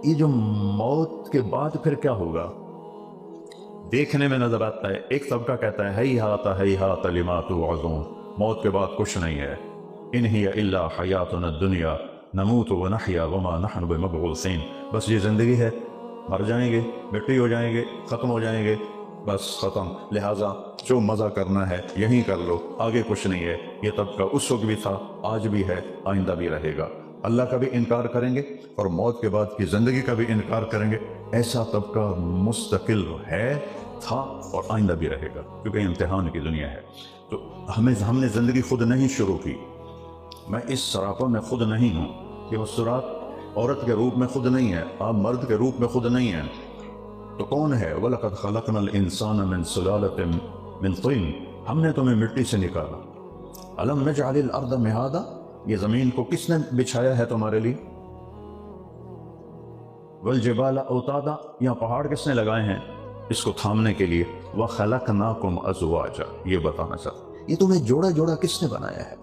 یہ جو موت کے بعد پھر کیا ہوگا دیکھنے میں نظر آتا ہے. ایک طبقہ کہتا ہے ہی ہاتھ لما توعدون، موت کے بعد کچھ نہیں ہے. ان ہی الا حیاتنا الدنیا نموت ونحیا وما نحن بمبعوثین، بس یہ زندگی ہے، مر جائیں گے، مٹی ہو جائیں گے، ختم ہو جائیں گے، بس ختم. لہٰذا جو مزہ کرنا ہے یہیں کر لو، آگے کچھ نہیں ہے. یہ طبقہ اس وقت بھی تھا، آج بھی ہے، آئندہ بھی رہے گا. اللہ کا بھی انکار کریں گے اور موت کے بعد کی زندگی کا بھی انکار کریں گے. ایسا طبقہ مستقل ہے، تھا اور آئندہ بھی رہے گا، کیونکہ امتحان کی دنیا ہے. تو ہم نے زندگی خود نہیں شروع کی. میں اس سراپا میں خود نہیں ہوں کہ وہ سراپ عورت کے روپ میں خود نہیں ہے، آپ مرد کے روپ میں خود نہیں ہیں. تو کون ہے؟ وَلَقَدْ خَلَقْنَا الْإِنسَانَ مِنْ سُلَالَةٍ مِنْ طِينٍ، ہم نے تمہیں مٹی سے نکالا. أَلَمْ نَجْعَلِ الْأَرْضَ مِهَادًا، یہ زمین کو کس نے بچھایا ہے تمہارے لیے؟ وَالْجِبَالَ أَوْتَادًا، یہاں پہاڑ کس نے لگائے ہیں اس کو تھامنے کے لیے؟ وَخَلَقْنَاكُمْ أَزْوَاجًا، یہ بتانا چاہتا، یہ تمہیں جوڑا جوڑا کس نے بنایا ہے؟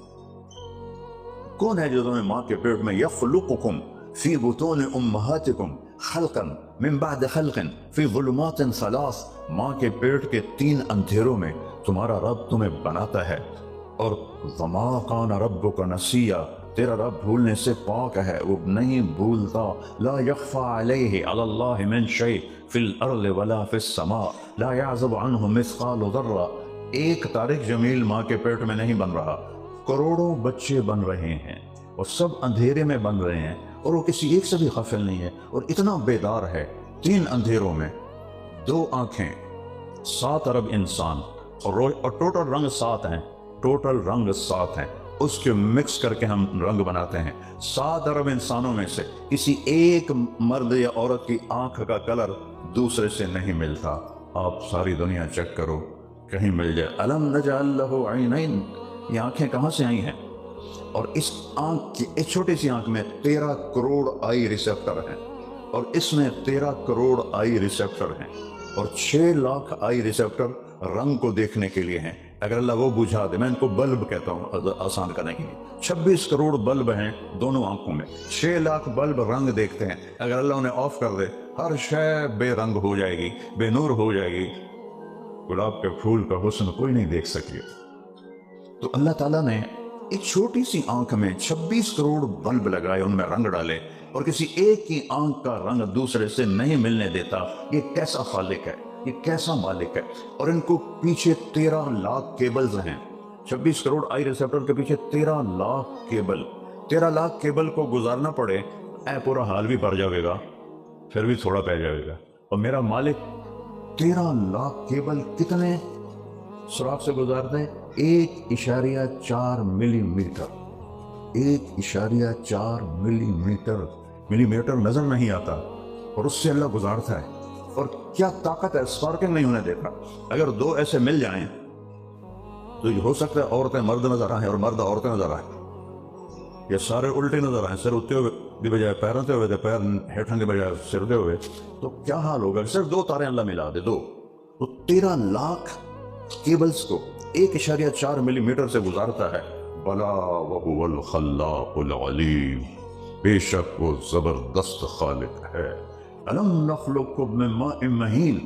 کون ہے جو تمہیں ماں کے پیٹ میں یخلقکم فی بطون امہاتکم خلقا من بعد خلق فی ظلمات ثلاث، ماں کے پیٹ کے 3 اندھیروں میں تمہارا رب تمہیں بناتا ہے. اور وما کان ربک نسیا، تیرا رب بھولنے سے پاک ہے، وہ نہیں بھولتا. لا یخفی علیہ علی اللہ من شیء فی الارض ولا فی السماء لا یعزب عنہ مثقال ذرہ. ایک طارق جمیل ماں کے پیٹ میں نہیں بن رہا، کروڑوں بچے بن رہے ہیں اور سب اندھیرے میں بن رہے ہیں اور وہ کسی ایک سے بھی غافل نہیں ہے اور اتنا بیدار ہے. 3 اندھیروں میں 2 آنکھیں، 7 ارب انسان اور ٹوٹل رنگ 7 ہیں، ٹوٹل رنگ 7 ہیں، اس کے مکس کر کے ہم رنگ بناتے ہیں. 7 ارب انسانوں میں سے کسی ایک مرد یا عورت کی آنکھ کا کلر دوسرے سے نہیں ملتا. آپ ساری دنیا چیک کرو، کہیں مل جائے. الم نجعل لہ عینین، یہ آنکھیں کہاں سے آئی ہیں؟ اور اس آنکھ کی ایک چھوٹی سی آنکھ میں 13 کروڑ آئی ریسیپٹر ہیں، اور اس میں 13 کروڑ آئی ریسیپٹر ہیں، اور 6 لاکھ آئی ریسیپٹر رنگ کو دیکھنے کے لیے ہیں. اگر اللہ وہ بجھا دے، میں ان کو بلب کہتا ہوں آسان کرنے کے لیے، 26 کروڑ بلب ہیں دونوں آنکھوں میں، 6 لاکھ بلب رنگ دیکھتے ہیں. اگر اللہ انہیں آف کر دے، ہر شے بے رنگ ہو جائے گی، بے نور ہو جائے گی. گلاب کے پھول کا حسن کوئی نہیں دیکھ سکے. تو اللہ تعالیٰ نے ایک چھوٹی سی آنکھ میں 26 کروڑ بلب لگائے، ان میں رنگ ڈالے، اور کسی ایک کی آنکھ کا رنگ دوسرے سے نہیں ملنے دیتا. یہ کیسا خالق ہے، یہ کیسا مالک ہے. اور ان کو پیچھے 13 لاکھ کیبلز ہیں، 26 کروڑ آئی ریسیپٹر کے پیچھے 13 لاکھ کیبل. 13 لاکھ کیبل کو گزارنا پڑے، اے پورا حال بھی بھر جائے گا، پھر بھی تھوڑا پہ جائے گا. اور میرا مالک 13 لاکھ کیبل کتنے سوراخ سے گزارتے ہیں؟ 1.4 ملی میٹر، 1.4 ملی میٹر. ملی میٹر نظر نہیں آتا اور اس سے اللہ گزارتا ہے. اور کیا طاقت ہے، اسپارکنگ نہیں ہونے دیتا. اگر 2 ایسے مل جائیں تو یہ ہو سکتا ہے عورتیں مرد نظر آئیں اور مرد عورتیں نظر آئیں، یہ سارے الٹے نظر آئیں، سر اٹھتے ہوئے دی بجائے پیروں تے ہوئے، پیر ہیٹھوں کے بجائے سر دے ہوئے. تو کیا حال ہوگا؟ صرف 2 تارے اللہ ملا دے، 2 تو 13 لاکھ کیبلز کو 1.4 ملی میٹر سے گزارتا ہے. بلا وہو الخلاق العلیم، بے شک وہ زبردست خالق ہے. الم نخلقکم من ماء مہین،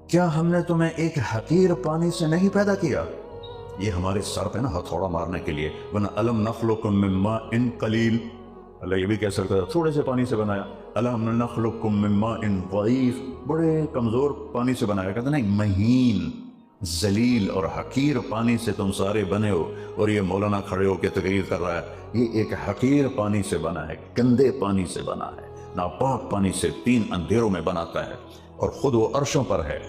کیا ہم نے تمہیں ایک حقیر پانی سے نہیں پیدا کیا؟ یہ ہمارے سر پہ نا ہتھوڑا مارنے کے لیے، ورنہ الم نخلقکم من ماء قلیل، اللہ یہ بھی کہہ سکتا تھا تھوڑے سے پانی سے بنایا. الم نخلقکم من ماء ضعیف، بڑے کمزور پانی سے بنایا. کہتے نہیں، مہین، ذلیل اور حقیر پانی سے تم سارے بنے ہو. اور یہ مولانا کھڑے ہو کے تقریر کر رہا ہے، یہ ایک حقیر پانی سے بنا ہے، گندے پانی سے بنا ہے، ناپاک پانی سے 3 اندھیروں میں بناتا ہے. اور خود وہ عرشوں پر ہے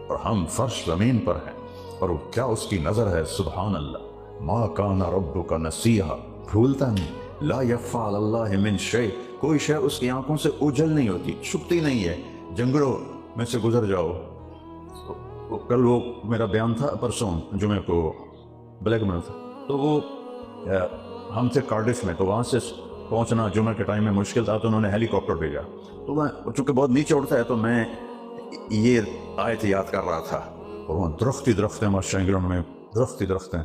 اور ہم فرش زمین پر ہیں، اور کیا اس کی نظر ہے. سبحان اللہ. ما کان ربک نسیہا، بھولتا نہیں. لا یخفی علی اللہ من شیء، کوئی شے اس کی آنکھوں سے اوجھل نہیں ہوتی، چھپتی نہیں ہے. جنگلوں میں سے گزر جاؤ. کل وہ میرا بیان تھا پرسوں جمعے کو بلیک میں تھا، تو وہ ہم تھے کارڈف میں، تو وہاں سے پہنچنا جمعہ کے ٹائم میں مشکل تھا، تو انہوں نے ہیلی کاپٹر بھیجا. تو میں چونکہ بہت نیچے اڑتا ہے تو میں یہ آیت یاد کر رہا تھا. اور وہاں درخت ہی درخت ہیں، ماشاء اللہ میں درخت ہی درخت ہیں.